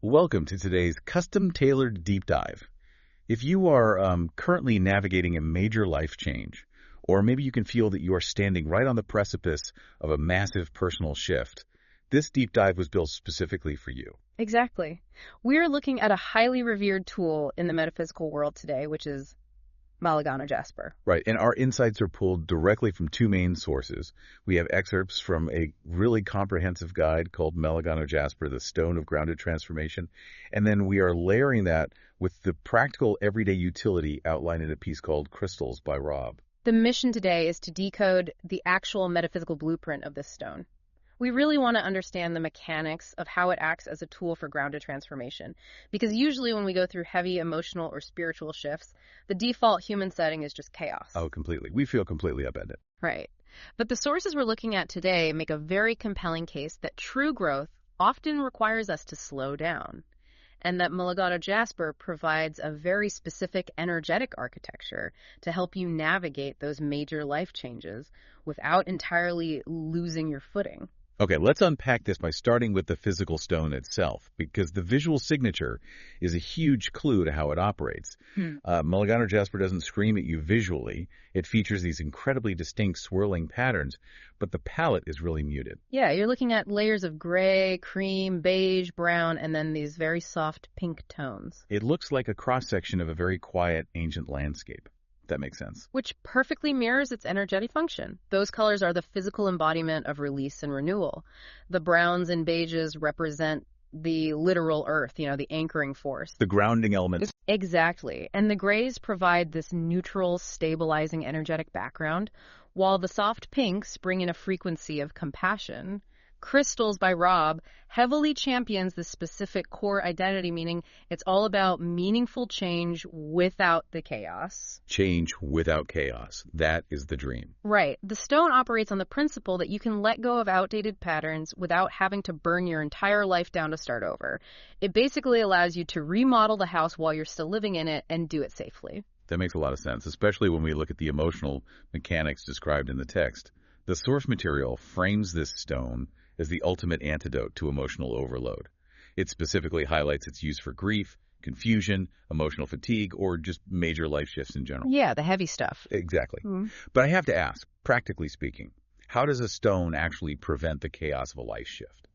Welcome to today's custom-tailored deep dive. If you are currently navigating a major life change, or maybe you can feel that you are standing right on the precipice of a massive personal shift, this deep dive was built specifically for you. Exactly. We're looking at a highly revered tool in the metaphysical world today, which is Maligano Jasper. Right, and our insights are pulled directly from two main sources. We have excerpts from a really comprehensive guide called Maligano Jasper, the Stone of Grounded Transformation, and then we are layering that with the practical everyday utility outlined in a piece called Crystals by Rob. The mission today is to decode the actual metaphysical blueprint of this stone. We really want to understand the mechanics of how it acts as a tool for grounded transformation, because usually when we go through heavy emotional or spiritual shifts, the default human setting is just chaos. Oh, completely. We feel completely upended. Right. But the sources we're looking at today make a very compelling case that true growth often requires us to slow down, and that Maligano Jasper provides a very specific energetic architecture to help you navigate those major life changes without entirely losing your footing. Okay, let's unpack this by starting with the physical stone itself, because the visual signature is a huge clue to how it operates. Maligano Jasper doesn't scream at you visually. It features these incredibly distinct swirling patterns, but the palette is really muted. Yeah, you're looking at layers of gray, cream, beige, brown, and then these very soft pink tones. It looks like a cross-section of a very quiet, ancient landscape. That makes sense. Which perfectly mirrors its energetic function. Those colors are the physical embodiment of release and renewal. The browns and beiges represent the literal earth, the anchoring force. The grounding element. Exactly. And the grays provide this neutral, stabilizing, energetic background, while the soft pinks bring in a frequency of compassion. Crystals by Rob heavily champions this specific core identity, meaning it's all about meaningful change without the chaos. Change without chaos. That is the dream. Right. The stone operates on the principle that you can let go of outdated patterns without having to burn your entire life down to start over. It basically allows you to remodel the house while you're still living in it and do it safely. That makes a lot of sense, especially when we look at the emotional mechanics described in the text. The source material frames this stone as the ultimate antidote to emotional overload. It specifically highlights its use for grief, confusion, emotional fatigue, or just major life shifts in general. Yeah, the heavy stuff. Exactly. But I have to ask, practically speaking, how does a stone actually prevent the chaos of a life shift?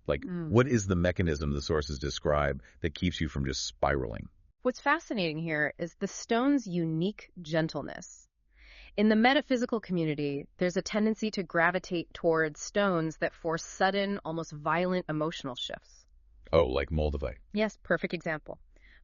What is the mechanism the sources describe that keeps you from just spiraling? What's fascinating here is the stone's unique gentleness. In the metaphysical community, there's a tendency to gravitate towards stones that force sudden, almost violent emotional shifts. Oh, like moldavite. Yes, perfect example.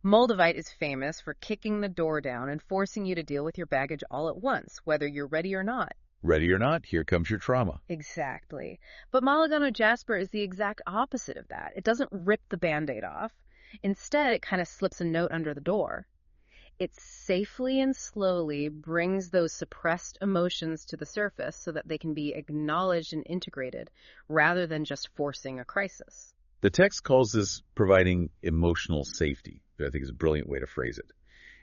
Moldavite is famous for kicking the door down and forcing you to deal with your baggage all at once, whether you're ready or not. Ready or not, here comes your trauma. Exactly. But Maligano Jasper is the exact opposite of that. It doesn't rip the Band-Aid off. Instead, it kind of slips a note under the door. It safely and slowly brings those suppressed emotions to the surface so that they can be acknowledged and integrated rather than just forcing a crisis. The text calls this providing emotional safety, which I think is a brilliant way to phrase it.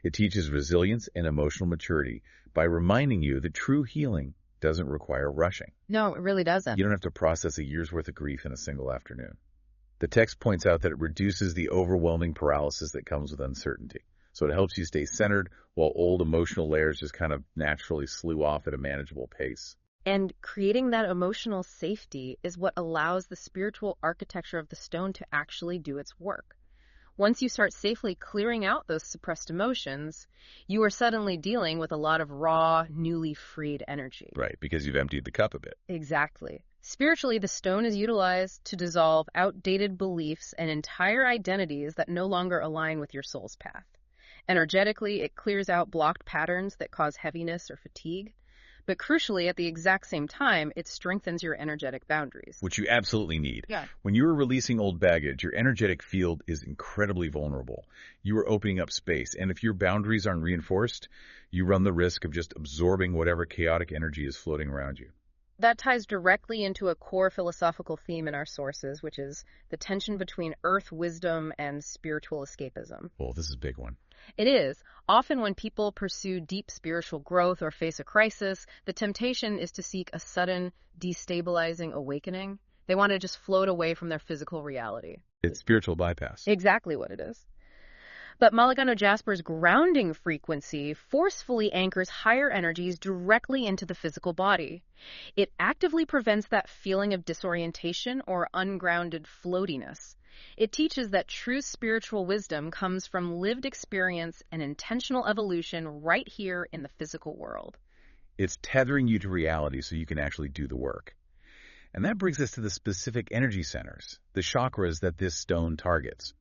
It teaches resilience and emotional maturity by reminding you that true healing doesn't require rushing. No, it really doesn't. You don't have to process a year's worth of grief in a single afternoon. The text points out that it reduces the overwhelming paralysis that comes with uncertainty. So it helps you stay centered while old emotional layers just kind of naturally slew off at a manageable pace. And creating that emotional safety is what allows the spiritual architecture of the stone to actually do its work. Once you start safely clearing out those suppressed emotions, you are suddenly dealing with a lot of raw, newly freed energy. Right, because you've emptied the cup a bit. Exactly. Spiritually, the stone is utilized to dissolve outdated beliefs and entire identities that no longer align with your soul's path. Energetically, it clears out blocked patterns that cause heaviness or fatigue. But crucially, at the exact same time, it strengthens your energetic boundaries. Which you absolutely need. Yeah. When you are releasing old baggage, your energetic field is incredibly vulnerable. You are opening up space, and if your boundaries aren't reinforced, you run the risk of just absorbing whatever chaotic energy is floating around you. That ties directly into a core philosophical theme in our sources, which is the tension between earth wisdom and spiritual escapism. Well, this is a big one. It is. Often when people pursue deep spiritual growth or face a crisis, the temptation is to seek a sudden, destabilizing awakening. They want to just float away from their physical reality. It's spiritual bypass. Exactly what it is. But Maligano Jasper's grounding frequency forcefully anchors higher energies directly into the physical body. It actively prevents that feeling of disorientation or ungrounded floatiness. It teaches that true spiritual wisdom comes from lived experience and intentional evolution right here in the physical world. It's tethering you to reality so you can actually do the work. And that brings us to the specific energy centers, the chakras that this stone targets.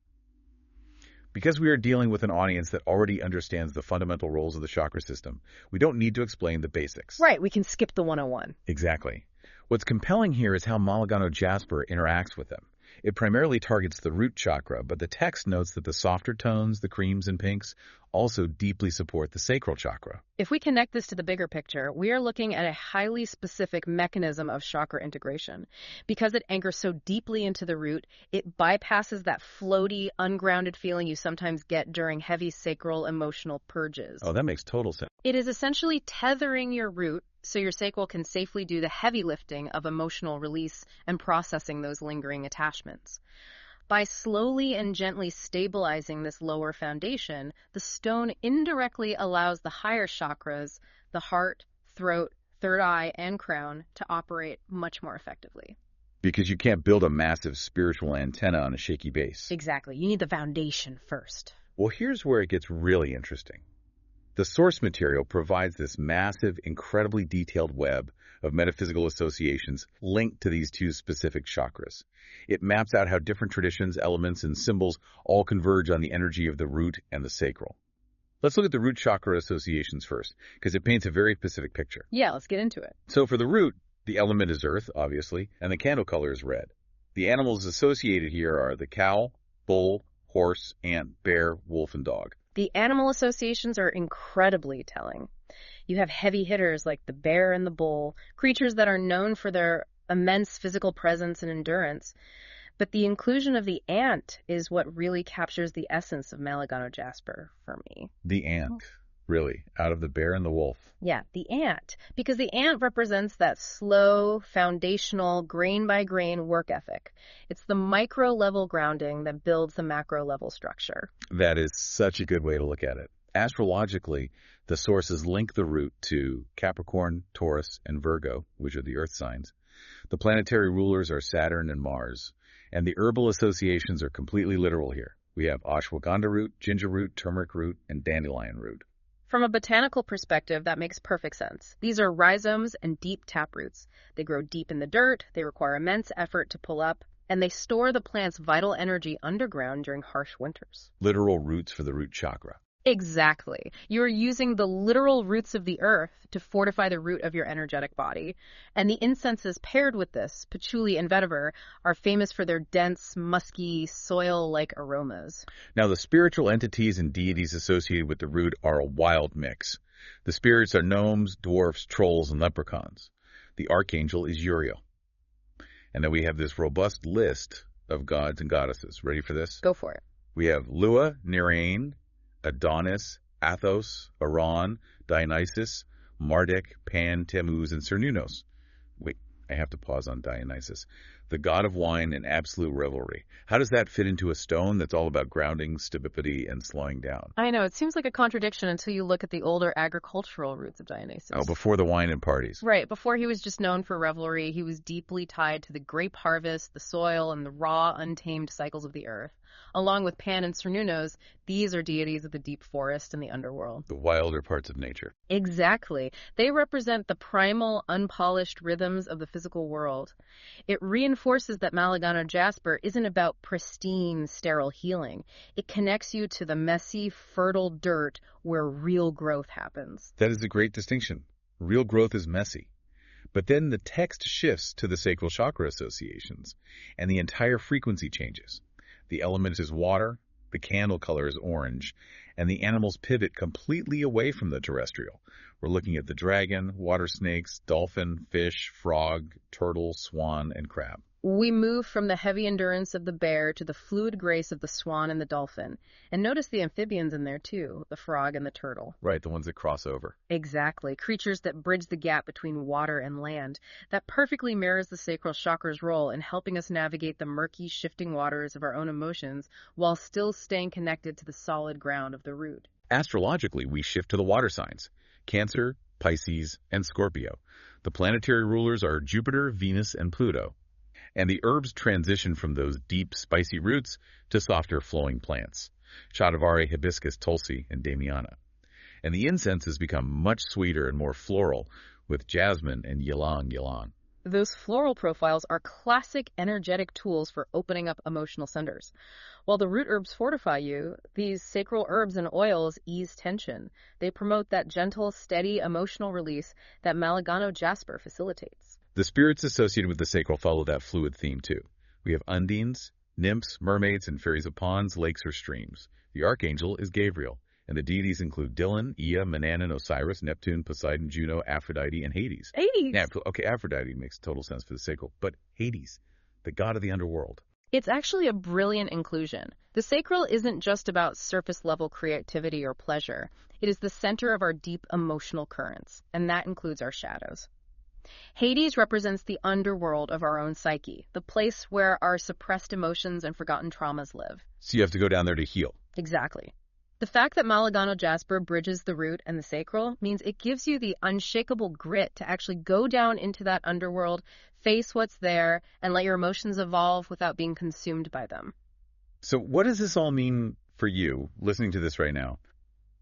Because we are dealing with an audience that already understands the fundamental roles of the chakra system, we don't need to explain the basics. Right, we can skip the 101. Exactly. What's compelling here is how Maligano Jasper interacts with them. It primarily targets the root chakra, but the text notes that the softer tones, the creams and pinks, also deeply support the sacral chakra. If we connect this to the bigger picture, we are looking at a highly specific mechanism of chakra integration. Because it anchors so deeply into the root, it bypasses that floaty, ungrounded feeling you sometimes get during heavy sacral emotional purges. Oh, that makes total sense. It is essentially tethering your root so your sacral can safely do the heavy lifting of emotional release and processing those lingering attachments. By slowly and gently stabilizing this lower foundation, the stone indirectly allows the higher chakras, the heart, throat, third eye, and crown, to operate much more effectively. Because you can't build a massive spiritual antenna on a shaky base. Exactly. You need the foundation first. Well, here's where it gets really interesting. The source material provides this massive, incredibly detailed web of metaphysical associations linked to these two specific chakras. It maps out how different traditions, elements, and symbols all converge on the energy of the root and the sacral. Let's look at the root chakra associations first, because it paints a very specific picture. Yeah, let's get into it. So for the root, the element is earth, obviously, and the candle color is red. The animals associated here are the cow, bull, horse, ant, bear, wolf, and dog. The animal associations are incredibly telling. You have heavy hitters like the bear and the bull, creatures that are known for their immense physical presence and endurance. But the inclusion of the ant is what really captures the essence of Maligano Jasper for me. The ant, really, out of the bear and the wolf. Yeah, the ant. Because the ant represents that slow, foundational, grain-by-grain work ethic. It's the micro-level grounding that builds the macro-level structure. That is such a good way to look at it. Astrologically, the sources link the root to Capricorn, Taurus, and Virgo, which are the earth signs. The planetary rulers are Saturn and Mars. And the herbal associations are completely literal here. We have ashwagandha root, ginger root, turmeric root, and dandelion root. From a botanical perspective, that makes perfect sense. These are rhizomes and deep taproots. They grow deep in the dirt, they require immense effort to pull up, and they store the plant's vital energy underground during harsh winters. Literal roots for the root chakra. Exactly. You're using the literal roots of the earth to fortify the root of your energetic body. And the incenses paired with this, patchouli and vetiver, are famous for their dense, musky, soil-like aromas. Now, the spiritual entities and deities associated with the root are a wild mix. The spirits are gnomes, dwarfs, trolls, and leprechauns. The archangel is Uriel. And then we have this robust list of gods and goddesses. Ready for this? Go for it. We have Lua, Nirain, Adonis, Athos, Aran, Dionysus, Marduk, Pan, Tammuz, and Cernunnos. Wait, I have to pause on Dionysus. The god of wine and absolute revelry. How does that fit into a stone that's all about grounding, stability, and slowing down? I know, it seems like a contradiction until you look at the older agricultural roots of Dionysus. Oh, before the wine and parties. Right, before he was just known for revelry, he was deeply tied to the grape harvest, the soil, and the raw, untamed cycles of the earth. Along with Pan and Cernunnos, these are deities of the deep forest and the underworld. The wilder parts of nature. Exactly. They represent the primal, unpolished rhythms of the physical world. It reinforces that Maligano Jasper isn't about pristine, sterile healing. It connects you to the messy, fertile dirt where real growth happens. That is a great distinction. Real growth is messy. But then the text shifts to the sacral chakra associations, and the entire frequency changes. The element is water, the candle color is orange, and the animals pivot completely away from the terrestrial. We're looking at the dragon, water snakes, dolphin, fish, frog, turtle, swan, and crab. We move from the heavy endurance of the bear to the fluid grace of the swan and the dolphin. And notice the amphibians in there too, the frog and the turtle. Right, the ones that cross over. Exactly, creatures that bridge the gap between water and land. That perfectly mirrors the sacral chakra's role in helping us navigate the murky, shifting waters of our own emotions while still staying connected to the solid ground of the root. Astrologically, we shift to the water signs: Cancer, Pisces, and Scorpio. The planetary rulers are Jupiter, Venus, and Pluto. And the herbs transition from those deep, spicy roots to softer, flowing plants: Shatavari, hibiscus, tulsi, and damiana. And the incenses become much sweeter and more floral, with jasmine and ylang ylang. Those floral profiles are classic energetic tools for opening up emotional centers. While the root herbs fortify you, these sacral herbs and oils ease tension. They promote that gentle, steady emotional release that Maligano Jasper facilitates. The spirits associated with the sacral follow that fluid theme too. We have undines, nymphs, mermaids, and fairies of ponds, lakes, or streams. The archangel is Gabriel, and the deities include Dylan, Ea, Manannan, Osiris, Neptune, Poseidon, Juno, Aphrodite, and Hades. Hades! Yeah, okay, Aphrodite makes total sense for the sacral, but Hades, the god of the underworld. It's actually a brilliant inclusion. The sacral isn't just about surface-level creativity or pleasure. It is the center of our deep emotional currents, and that includes our shadows. Hades represents the underworld of our own psyche, the place where our suppressed emotions and forgotten traumas live. So you have to go down there to heal. Exactly. The fact that Maligano Jasper bridges the root and the sacral means it gives you the unshakable grit to actually go down into that underworld, face what's there, and let your emotions evolve without being consumed by them. So what does this all mean for you, listening to this right now?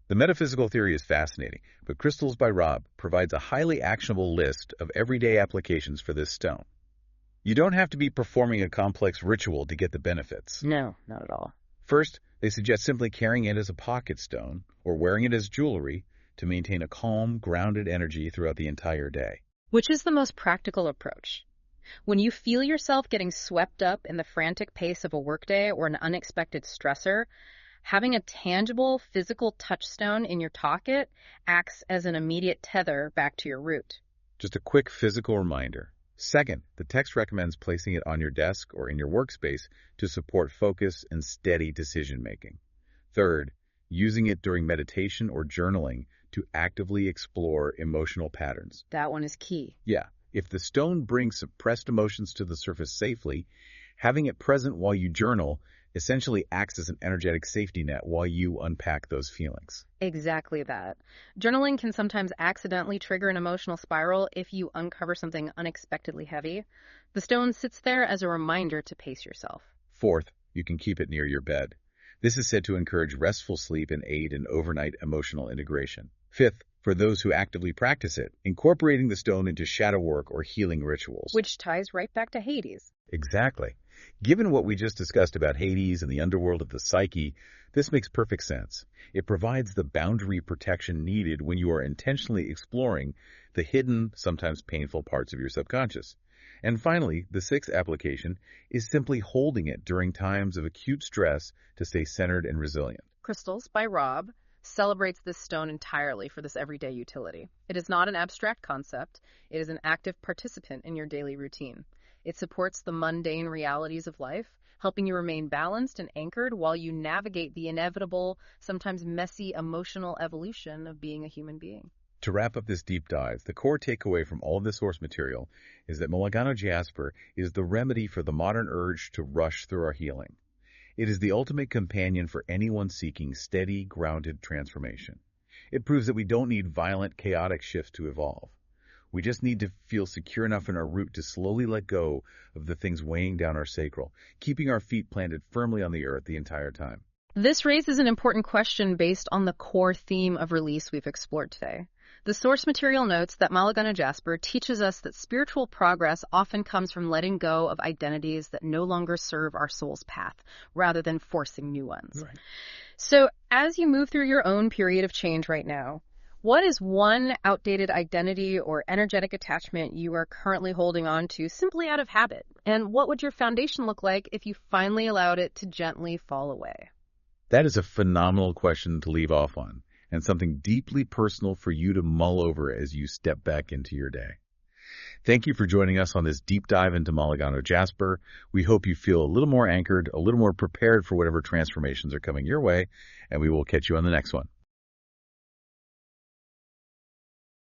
The metaphysical theory is fascinating, but Crystals by Rob provides a highly actionable list of everyday applications for this stone. You don't have to be performing a complex ritual to get the benefits. No, not at all. First, they suggest simply carrying it as a pocket stone or wearing it as jewelry to maintain a calm, grounded energy throughout the entire day. Which is the most practical approach. When you feel yourself getting swept up in the frantic pace of a workday or an unexpected stressor, having a tangible, physical touchstone in your pocket acts as an immediate tether back to your root. Just a quick physical reminder. Second, the text recommends placing it on your desk or in your workspace to support focus and steady decision-making. Third, using it during meditation or journaling to actively explore emotional patterns. That one is key. Yeah, if the stone brings suppressed emotions to the surface safely, having it present while you journal essentially acts as an energetic safety net while you unpack those feelings. Exactly that. Journaling can sometimes accidentally trigger an emotional spiral if you uncover something unexpectedly heavy. The stone sits there as a reminder to pace yourself. Fourth, you can keep it near your bed. This is said to encourage restful sleep and aid in overnight emotional integration. Fifth, for those who actively practice it, incorporating the stone into shadow work or healing rituals. Which ties right back to Hades. Exactly. Given what we just discussed about Hades and the underworld of the psyche, this makes perfect sense. It provides the boundary protection needed when you are intentionally exploring the hidden, sometimes painful parts of your subconscious. And finally, the sixth application is simply holding it during times of acute stress to stay centered and resilient. Crystals by Rob celebrates this stone entirely for this everyday utility. It is not an abstract concept. It is an active participant in your daily routine. It supports the mundane realities of life, helping you remain balanced and anchored while you navigate the inevitable, sometimes messy, emotional evolution of being a human being. To wrap up this deep dive, the core takeaway from all of the source material is that Maligano Jasper is the remedy for the modern urge to rush through our healing. It is the ultimate companion for anyone seeking steady, grounded transformation. It proves that we don't need violent, chaotic shifts to evolve. We just need to feel secure enough in our root to slowly let go of the things weighing down our sacral, keeping our feet planted firmly on the earth the entire time. This raises an important question based on the core theme of release we've explored today. The source material notes that Maligano Jasper teaches us that spiritual progress often comes from letting go of identities that no longer serve our soul's path, rather than forcing new ones. Right. So as you move through your own period of change right now, what is one outdated identity or energetic attachment you are currently holding on to simply out of habit? And what would your foundation look like if you finally allowed it to gently fall away? That is a phenomenal question to leave off on, and something deeply personal for you to mull over as you step back into your day. Thank you for joining us on this deep dive into Maligano Jasper. We hope you feel a little more anchored, a little more prepared for whatever transformations are coming your way, and we will catch you on the next one.